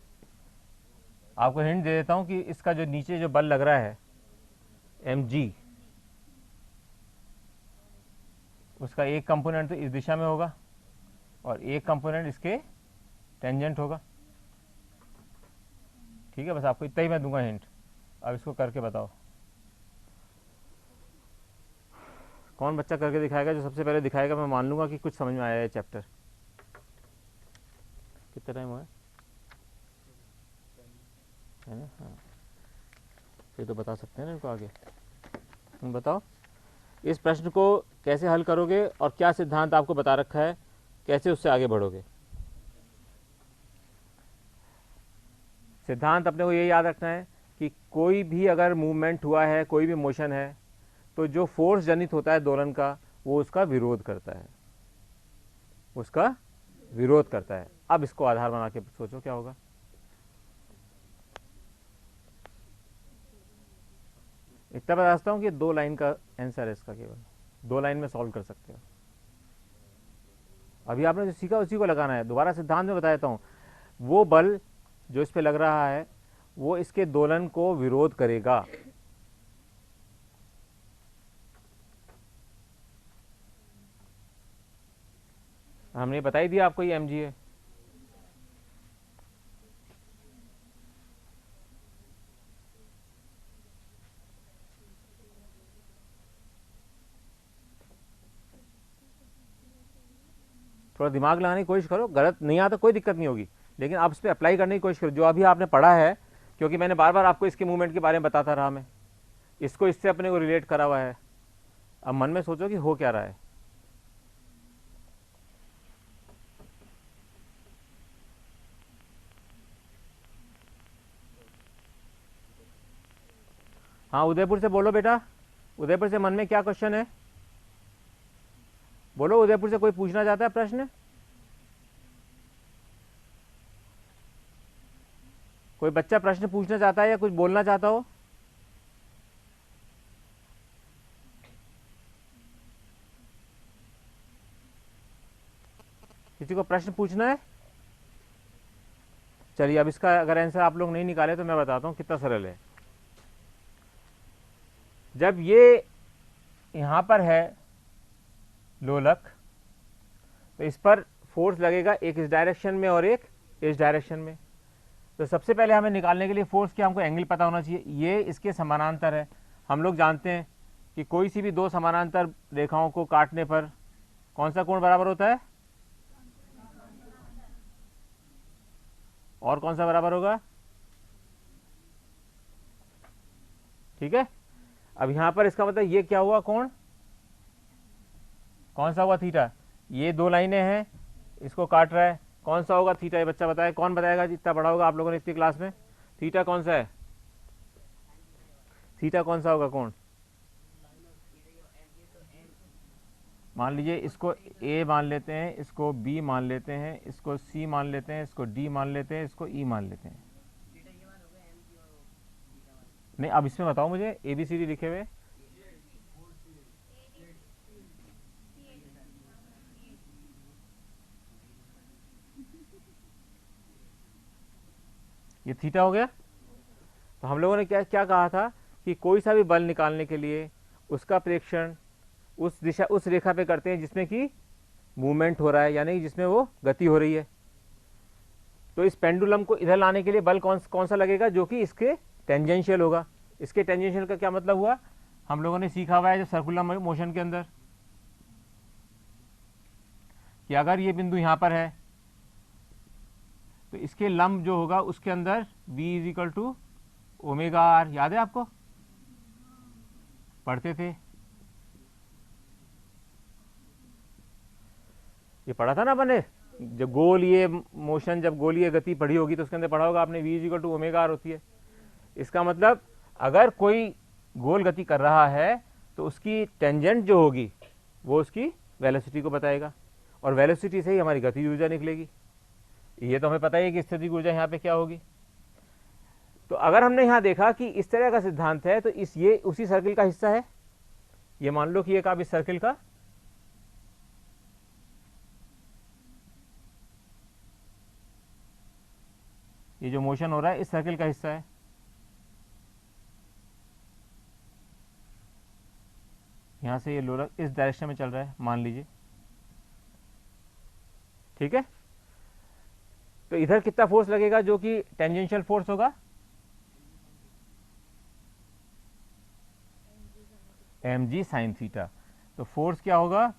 आपको हिंट दे देता हूं कि इसका जो नीचे जो बल लग रहा है mg, उसका एक कंपोनेंट तो इस दिशा में होगा और एक कंपोनेंट इसके टेंजेंट होगा। ठीक है, बस आपको इतना ही मैं दूंगा हिंट। अब इसको करके बताओ, कौन बच्चा करके दिखाएगा? जो सबसे पहले दिखाएगा मैं मान लूंगा कि कुछ समझ में आया है चैप्टर। कितना टाइम हुआ है ना? हाँ, ये तो बता सकते हैं ना इनको आगे। तुम बताओ इस प्रश्न को कैसे हल करोगे और क्या सिद्धांत आपको बता रखा है, कैसे उससे आगे बढ़ोगे। सिद्धांत अपने को ये याद रखना है कि कोई भी अगर मूवमेंट हुआ है, कोई भी मोशन है, तो जो फोर्स जनित होता है दोलन का, वो उसका विरोध करता है, उसका विरोध करता है। अब इसको आधार बना के सोचो क्या होगा। इतना बताता हूँ कि 2 लाइन का आंसर है इसका, केवल 2 लाइन में सॉल्व कर सकते हो। अभी आपने जो सीखा उसी को लगाना है। दोबारा सिद्धांत में बता देता हूँ, वो बल जो इस पे लग रहा है वो इसके दोलन को विरोध करेगा। हमने बता ही दिया आपको, ये mg है। थोड़ा दिमाग लगाने की कोशिश करो, गलत नहीं आता कोई दिक्कत नहीं होगी, लेकिन आप इस पर अप्लाई करने की कोशिश करो जो अभी आपने पढ़ा है, क्योंकि मैंने बार बार आपको इसके मूवमेंट के बारे में बताता रहा। मैं इसको इससे अपने को रिलेट करा हुआ है। अब मन में सोचो कि हो क्या रहा है। हाँ, उदयपुर से बोलो बेटा, उदयपुर से मन में क्या क्वेश्चन है? बोलो, उदयपुर से कोई पूछना चाहता है प्रश्न? कोई बच्चा प्रश्न पूछना चाहता है या कुछ बोलना चाहता हो? किसी को प्रश्न पूछना है? चलिए, अब इसका अगर आंसर आप लोग नहीं निकाले तो मैं बताता हूं कितना सरल है। जब ये यहां पर है लोलक, तो इस पर फोर्स लगेगा, एक इस डायरेक्शन में और एक इस डायरेक्शन में। तो सबसे पहले हमें निकालने के लिए फोर्स के हमको एंगल पता होना चाहिए। ये इसके समानांतर है। हम लोग जानते हैं कि कोई सी भी 2 समानांतर रेखाओं को काटने पर कौन सा कोण बराबर होता है, और कौन सा बराबर होगा? ठीक है। अब यहां पर इसका मतलब ये क्या हुआ, कोण कौन सा हुआ? थीटा। ये 2 लाइनें हैं, इसको काट रहा है, कौन सा होगा? थीटा। ये बच्चा बताए, कौन बताएगा? जितना पढ़ा होगा आप लोगों ने इतनी क्लास में, थीटा कौन सा है? थीटा कौन सा होगा कोण? मान लीजिए इसको A मान लेते हैं, इसको B मान लेते हैं, इसको C मान लेते हैं, इसको D मान लेते हैं, इसको E मान लेते हैं। नहीं, अब इसमें बताओ मुझे, ABCD लिखे हुए। ये थीटा हो गया। तो हम लोगों ने क्या क्या कहा था कि कोई सा भी बल निकालने के लिए उसका प्रेक्षण उस दिशा, उस रेखा पे करते हैं जिसमें कि मूवमेंट हो रहा है, यानी जिसमें वो गति हो रही है। तो इस पेंडुलम को इधर लाने के लिए बल कौन सा लगेगा? जो कि इसके टेंजेंशियल होगा। इसके टेंजेंशियल का क्या मतलब हुआ? हम लोगों ने सीखा हुआ है जो सर्कुलर मोशन के अंदर, कि अगर ये बिंदु यहां पर है तो इसके लंब जो होगा उसके अंदर v is equal to omega R. याद है आपको? पढ़ते थे, ये पढ़ा था ना अपने, जब गोलीय मोशन, जब गोलीय गति पढ़ी होगी तो उसके अंदर पढ़ा होगा आपने, v is equal to omega R होती है। इसका मतलब अगर कोई गोल गति कर रहा है तो उसकी टेंजेंट जो होगी वो उसकी वेलोसिटी को बताएगा, और वेलोसिटी से ही हमारी गतिज ऊर्जा निकलेगी। ये तो हमें पता ही है कि स्थितिज ऊर्जा यहाँ पे क्या होगी। तो अगर हमने यहाँ देखा कि इस तरह का सिद्धांत है तो ये उसी सर्किल का हिस्सा है। ये मान लो कि एक आप इस सर्किल का ये जो मोशन हो रहा है इस सर्किल का हिस्सा है। यहां से ये लोलक इस डायरेक्शन में चल रहा है, मान लीजिए, ठीक है। तो इधर कितना फोर्स लगेगा जो कि टेंजेंशियल फोर्स होगा? mg sine theta. तो फोर्स क्या होगा?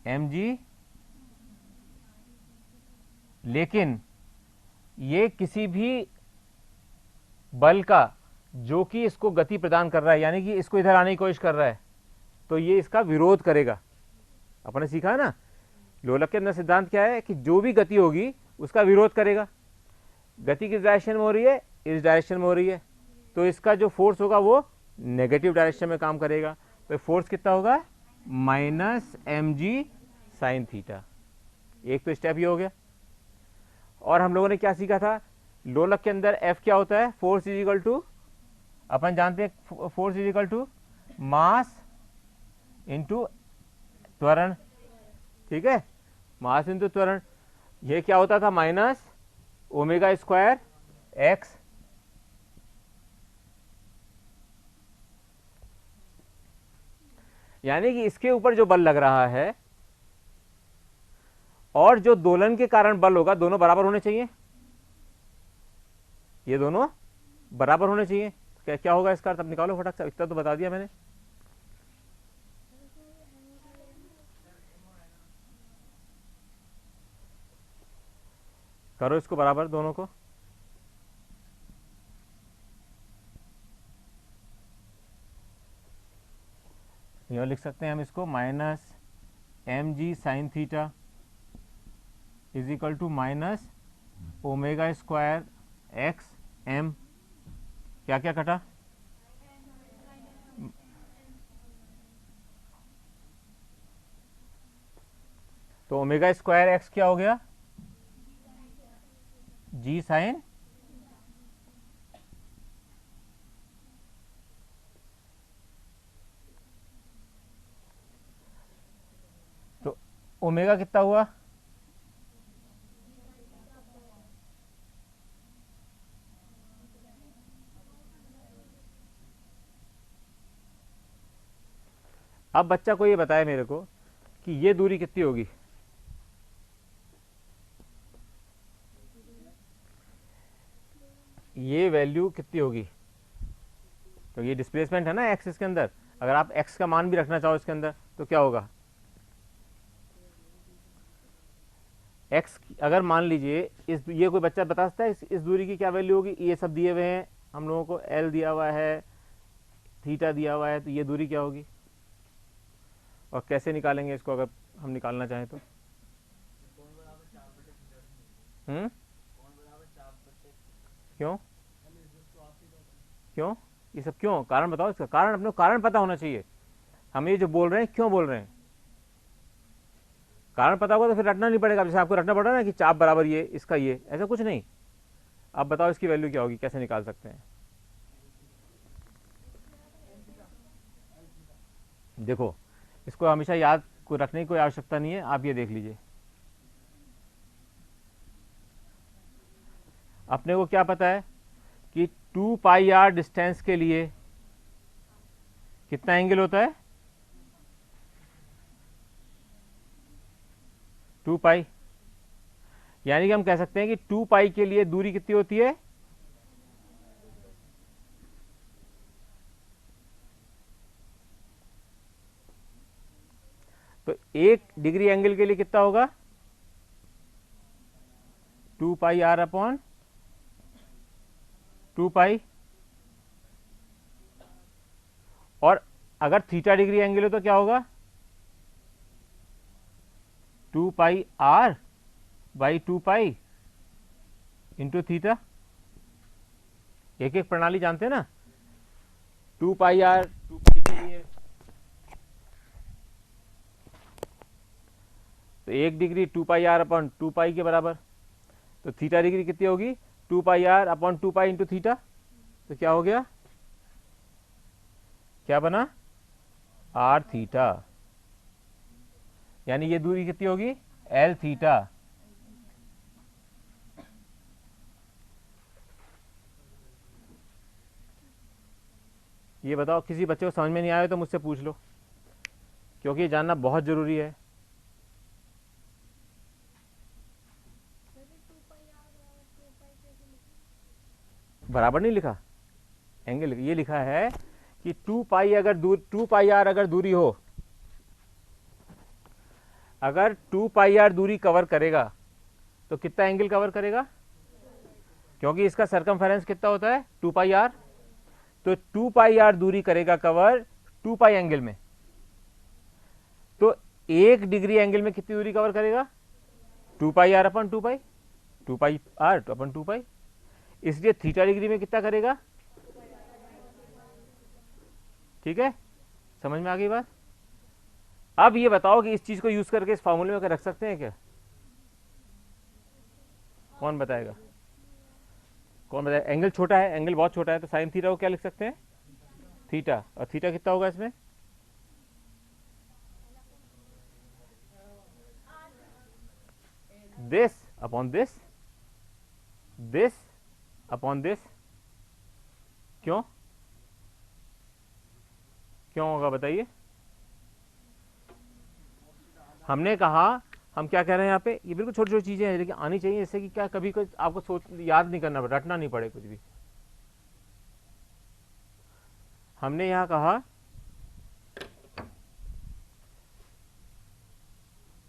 mg, लेकिन ये किसी भी बल का जो कि इसको गति प्रदान कर रहा है, यानी कि इसको इधर आने की कोशिश कर रहा है, तो ये इसका विरोध करेगा। अपने सीखा है ना, लोलक के अंदर सिद्धांत क्या है कि जो भी गति होगी उसका विरोध करेगा। गति किस डायरेक्शन में हो रही है? इस डायरेक्शन में हो रही है, तो इसका जो फोर्स होगा वो नेगेटिव डायरेक्शन में काम करेगा। तो फोर्स कितना होगा? Minus mg sine theta. एक तो स्टेप ये हो गया। और हम लोगों ने क्या सीखा था? लोलक के अंदर F क्या होता है? फोर्स इज इक्वल टू अपन जानते हैं force is equal to mass into त्वरण, ठीक है, मास इंटू त्वरण। ये क्या होता था, माइनस ओमेगा स्क्वायर एक्स। यानी कि इसके ऊपर जो बल लग रहा है और जो दोलन के कारण बल होगा, दोनों बराबर होने चाहिए, ये दोनों बराबर होने चाहिए। क्या क्या होगा इसका अर्थ, अब निकालो फटाक से, इतना तो बता दिया मैंने। करो इसको बराबर दोनों को। यह लिख सकते हैं हम इसको, minus M G sine theta is equal to minus omega square X M. क्या क्या कटा, तो ओमेगा स्क्वायर एक्स क्या हो गया, जी साइन तो ओमेगा कितना हुआ, अब बच्चा को ये बताए मेरे को कि ये दूरी कितनी होगी। ये वैल्यू कितनी होगी, तो ये डिस्प्लेसमेंट है ना एक्स इसके अंदर, अगर आप एक्स का मान भी रखना चाहो इसके अंदर तो क्या होगा, एक्स अगर मान लीजिए इस, ये कोई बच्चा बता सकता है इस दूरी की क्या वैल्यू होगी। ये सब दिए हुए हैं हम लोगों को, एल दिया हुआ है, थीटा दिया हुआ है, तो ये दूरी क्या होगी और कैसे निकालेंगे इसको अगर हम निकालना चाहें तो। क्यों क्यों ये सब क्यों, कारण बताओ इसका, कारण अपने को कारण पता होना चाहिए। हम ये जो बोल रहे हैं क्यों बोल रहे हैं, कारण पता होगा तो फिर रटना नहीं पड़ेगा। जैसे आपको रटना पड़ रहा है ना कि चाप बराबर ये इसका ये, ऐसा कुछ नहीं। आप बताओ इसकी वैल्यू क्या होगी, कैसे निकाल सकते हैं। देखो इसको हमेशा याद को रखने की कोई आवश्यकता नहीं है, आप ये देख लीजिए। अपने को क्या पता है कि 2 पाई आर डिस्टेंस के लिए कितना एंगल होता है, 2 पाई। यानी कि हम कह सकते हैं कि 2 पाई के लिए दूरी कितनी होती है, तो 1 डिग्री एंगल के लिए कितना होगा, 2 पाई आर अपॉन 2 पाई। और अगर थीटा डिग्री एंगल हो तो क्या होगा, 2 pi r by 2 pi into theta. एक एक प्रणाली जानते हैं ना, 2 पाई आर 2 पाई के लिए तो 1 degree 2 pi r upon 2 pi के बराबर, तो थीटा डिग्री कितनी होगी, 2 pi r upon 2 pi into theta. तो क्या हो गया, क्या बना, आर थीटा। यानी ये दूरी कितनी होगी, एल थीटा। ये बताओ, किसी बच्चे को समझ में नहीं आया तो मुझसे पूछ लो, क्योंकि ये जानना बहुत जरूरी है। बराबर नहीं लिखा, एंगल ये लिखा है कि 2 पाई अगर 2 पाई आर अगर दूरी हो, अगर 2 पाई आर दूरी कवर करेगा तो कितना एंगल कवर करेगा, क्योंकि इसका सरकमफेरेंस कितना होता है 2 पाई आर, तो 2 पाई आर दूरी करेगा कवर 2 पाई एंगल में। तो 1 डिग्री एंगल में कितनी दूरी कवर करेगा, 2 pi are upon 2 pi, 2 pi are अपन 2 पाई। इसलिए थीटा डिग्री में कितना करेगा, ठीक है, समझ में आ गई बात। अब ये बताओ कि इस चीज को यूज करके इस फॉर्मूले में रख सकते हैं क्या, कौन बताएगा, कौन बताए? एंगल छोटा है, एंगल बहुत छोटा है, तो साइन थीटा को क्या लिख सकते हैं? थीटा। और थीटा कितना होगा इसमें? This upon this, this upon this. क्यों क्यों होगा बताइए? हमने कहा, हम क्या कह रहे हैं यहाँ पे, ये बिल्कुल छोटी छोटी चीजें हैं लेकिन आनी चाहिए, इससे कि क्या कभी कोई आपको सोच याद नहीं करना पड़े, रटना नहीं पड़े कुछ भी। हमने यहां कहा,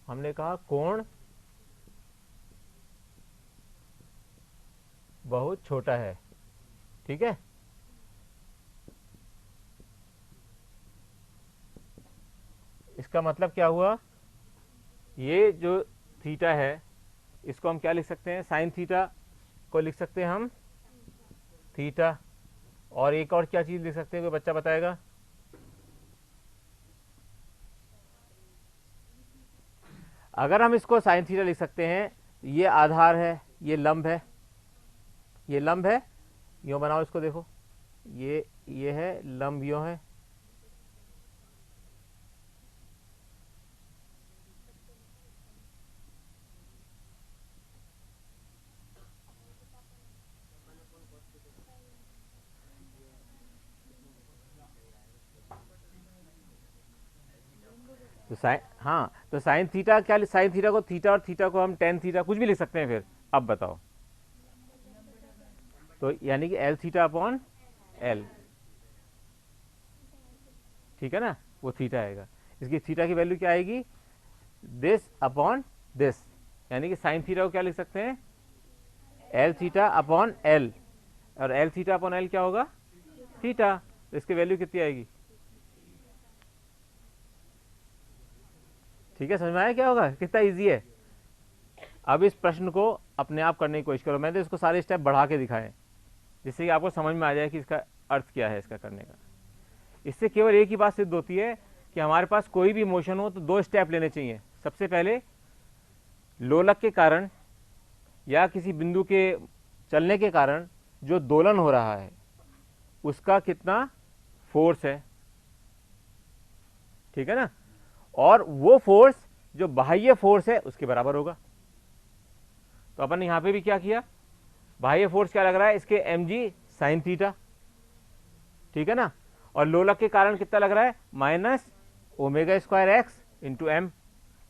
हमने कहा कोण बहुत छोटा है, ठीक है। इसका मतलब क्या हुआ? ये जो थीटा है इसको हम क्या लिख सकते हैं? साइन थीटा को लिख सकते हैं हम थीटा। और एक और क्या चीज लिख सकते हैं, कोई बच्चा बताएगा? अगर हम इसको साइन थीटा लिख सकते हैं, ये आधार है, ये लंब है, ये लंब है, यूं बनाओ इसको, देखो ये है लंब, यूं है, तो साइन, हाँ, तो साइन थीटा क्या, साइन थीटा को थीटा और थीटा को हम टेन थीटा कुछ भी लिख सकते हैं फिर। अब बताओ, तो यानी कि एल थीटा अपॉन एल, ठीक है ना, वो थीटा आएगा। इसकी थीटा की वैल्यू क्या आएगी? दिस अपॉन दिस, यानी कि साइन थीटा को क्या लिख सकते हैं? एल थीटा अपॉन एल, और एल थीटा अपॉन एल क्या होगा? थीटा। तो इसकी वैल्यू कितनी आएगी? ठीक है, समझ में आया क्या होगा? कितना इजी है। अब इस प्रश्न को अपने आप करने की कोशिश करो, मैंने इसको सारे स्टेप बढ़ा के दिखाए जिससे कि आपको समझ में आ जाए कि इसका अर्थ क्या है इसका करने का। इससे केवल एक ही बात सिद्ध होती है कि हमारे पास कोई भी मोशन हो तो दो स्टेप लेने चाहिए। सबसे पहले लोलक के कारण या किसी बिंदु के चलने के कारण जो दोलन हो रहा है उसका कितना फोर्स है, ठीक है ना, और वो फोर्स जो बाह्य फोर्स है उसके बराबर होगा। तो अपन ने यहां पे भी क्या किया, बाह्य फोर्स क्या लग रहा है इसके, mg साइन थीटा, ठीक है ना, और लोलक के कारण कितना लग रहा है? Minus omega square X into M.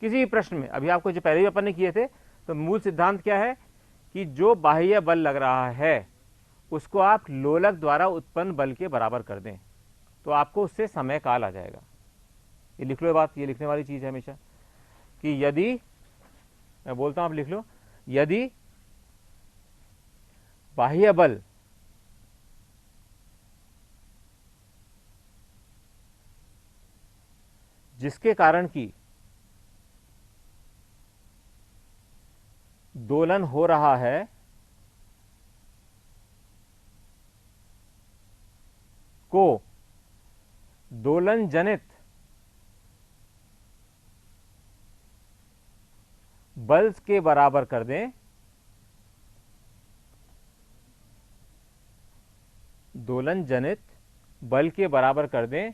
किसी भी प्रश्न में, अभी आपको जो पहले भी अपन ने किए थे, तो मूल सिद्धांत क्या है कि जो बाह्य बल लग रहा है उसको आप लोलक द्वारा उत्पन्न बल के बराबर कर दें तो आपको उससे समय काल आ जाएगा। ये लिख लो, ये बात, ये लिखने वाली चीज है हमेशा, कि यदि, मैं बोलता हूं आप लिख लो, यदि बाह्य बल जिसके कारण की दोलन हो रहा है को दोलन जनित बल के बराबर कर दें, दोलन जनित बल के बराबर कर दें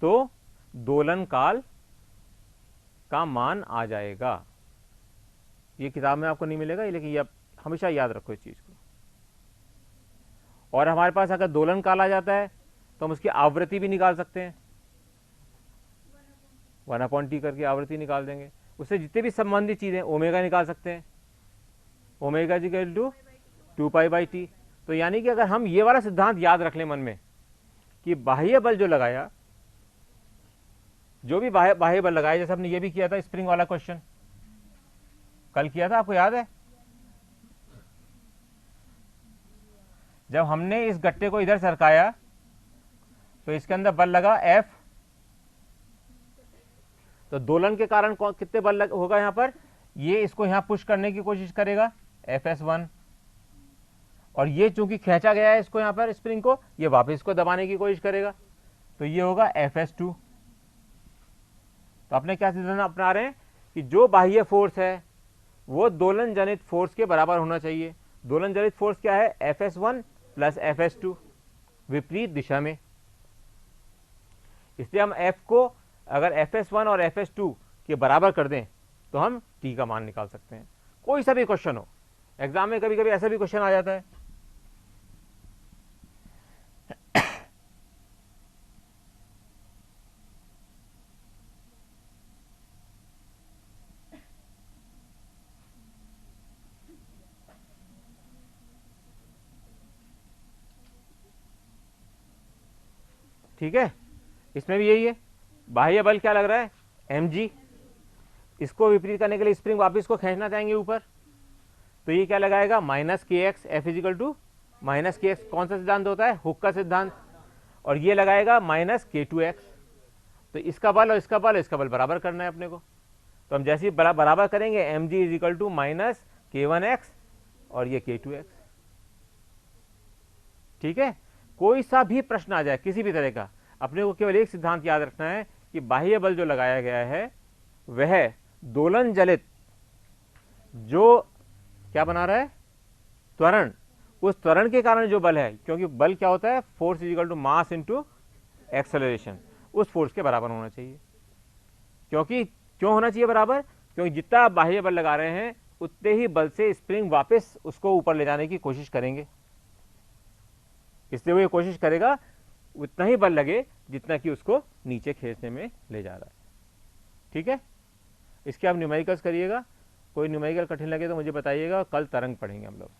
तो दोलन काल का मान आ जाएगा। ये किताब में आपको नहीं मिलेगा, लेकिन ये आप हमेशा याद रखो इस चीज को। और हमारे पास अगर दोलन काल आ जाता है तो हम उसकी आवृत्ति भी निकाल सकते हैं, 1/t करके आवृत्ति निकाल देंगे। उससे जितने भी संबंधित चीजें, ओमेगा निकाल सकते हैं, ओमेगा इक्वल टू 2π/t। तो यानी कि अगर हम ये वाला सिद्धांत याद रख लें मन में कि बाह्य बल जो लगाया, जो भी बाह्य बल लगाया, जैसे हमने ये भी किया था स्प्रिंग वाला क्वेश्चन कल किया था, आपको याद है? जब हमने इस गट्टे को इधर सरकाया तो इसके अंदर बल लगा F, तो दोलन के कारण कितने बल होगा यहां पर? ये इसको यहां पुश करने की कोशिश करेगा, Fs1, और ये चूंकि खींचा गया है इसको यहां पर स्प्रिंग को, ये वापस इसको दबाने की कोशिश करेगा, तो ये होगा Fs2। तो अपने क्या सिद्धांत अपना रहे हैं कि जो बाह्य फोर्स है वो दोलन जनित फोर्स के बराबर होना चाहिए। दोलन जनित फोर्स क्या है, Fs1 प्लस Fs2, विपरीत दिशा में। इसलिए हम F को अगर Fs1 और Fs2 के बराबर कर दें तो हम T का मान निकाल सकते हैं। कोई सा भी क्वेश्चन हो, एग्जाम में कभी कभी ऐसा भी क्वेश्चन आ जाता है, ठीक है। इसमें भी यही है, बाह्य बल क्या लग रहा है, mg। इसको विपरीत करने के लिए स्प्रिंग वापस को खींचना चाहेंगे ऊपर, तो ये क्या लगाएगा, minus K X, F is equal to minus K X. कौन सा सिद्धांत होता है, हुक का सिद्धांत। और ये लगाएगा माइनस के टू एक्स। तो इसका बल और इसका बल, इसका बल बराबर करना है अपने को। तो हम जैसे ही बराबर करेंगे, M G is equal to minus K one X और ये के टू एक्स, ठीक है। कोई सा भी प्रश्न आ जाए किसी भी तरह का, अपने को केवल एक सिद्धांत याद रखना है कि बाह्य बल जो लगाया गया है वह दोलन जलित जो क्या बना रहा है, त्वरण, उस त्वरण के कारण जो बल है, क्योंकि बल क्या होता है, force is equal to mass into acceleration, उस फोर्स के बराबर होना चाहिए। क्योंकि क्यों होना चाहिए बराबर, क्योंकि जितना आप बाह्य बल लगा रहे हैं उतने ही बल से स्प्रिंग वापस उसको ऊपर ले जाने की कोशिश करेंगे। इसलिए वो ये कोशिश करेगा उतना ही बल लगे जितना कि उसको नीचे खींचने में ले जा रहा है, ठीक है। इसके आप न्यूमेरिकल्स करिएगा, कोई न्यूमेरिकल कठिन लगे तो मुझे बताइएगा, कल तरंग पढ़ेंगे हम लोग।